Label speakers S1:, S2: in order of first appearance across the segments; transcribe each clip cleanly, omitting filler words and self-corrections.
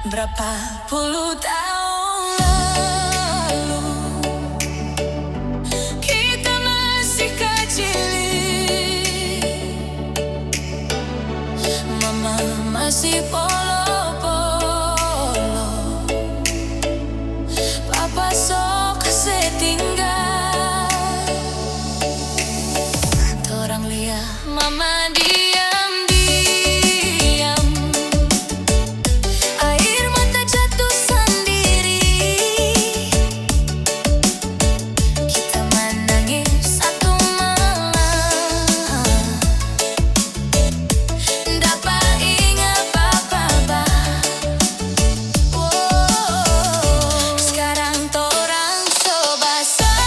S1: Berapa puluh tahun lalu kita masih kecil, mama masih polo-polo, papa sok setinggal. Torang lihat mama diam-diam, air mata jatuh sendiri. Kita menangis satu malam, dapat ingat apa-apa. Sekarang torang so basar,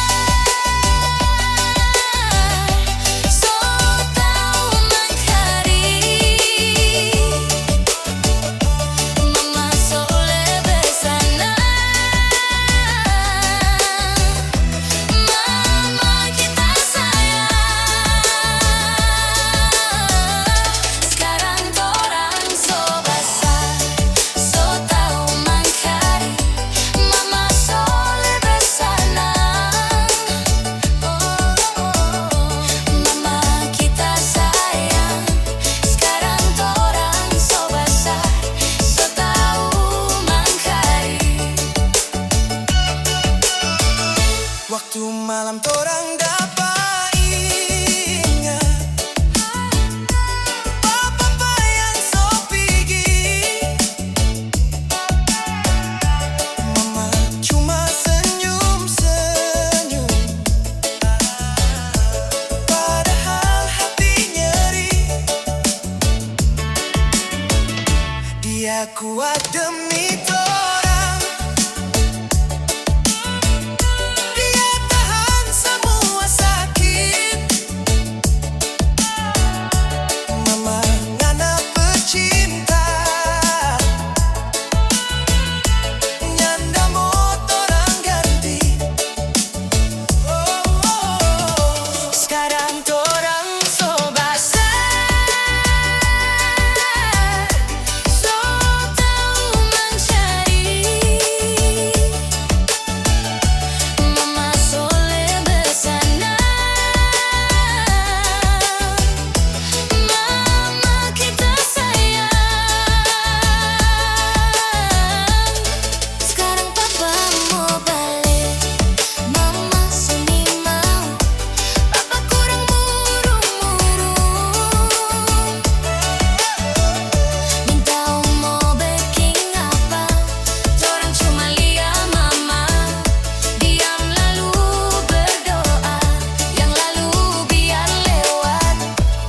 S1: so tau mengkari. Mama soleh bersana, mama kita sayang. Sekarang torang so basar, so tau mengkari. Mama soleh bersana, mama kita sayang. Sekarang torang so basar, so tau mengkari.
S2: Waktu malam torang dapat ingat papa yang so pigi. Mama cuma senyum-senyum, padahal hati nyeri. Dia kuat demi torang, dia tahan semua sakit. Mama ngana pecinta, nyanda mau torang ganti.
S1: Sekarang torang so basar, so tau mencari. Mama soleh bersana, mama kita sayang. Sekarang papa mau balik, mama sini mau. Papa kurang murung-murung, minta mau baking apa. Torang cuma lihat mama diam lalu berdoa, yang lalu biar lewat.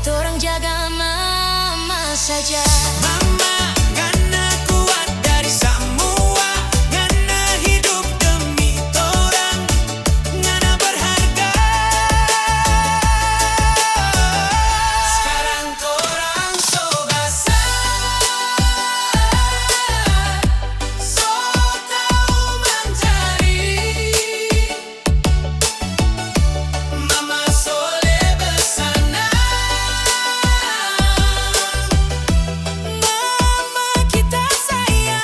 S1: Torang jaga mama saja.
S2: Mama ngana kuat dari semua, ngana hidup demi torang, ngana berharga. Sekarang torang so basar, so tau mencari. Mama soleh bersana, mama kita sayang.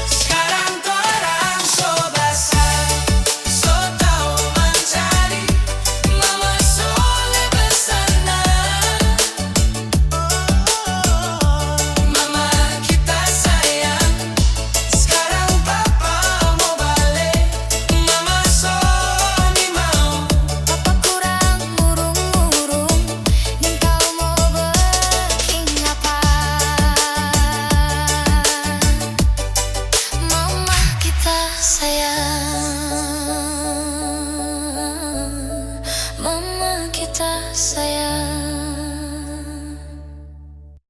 S2: Sekarang torang so basar, so tau mencari. Mama soleh bersana, mama kita sayang. Sekarang papa mau balik, mama Sony mau.
S1: Papa kurang murung-murung, minta mau baking apa. Mama kita sayang.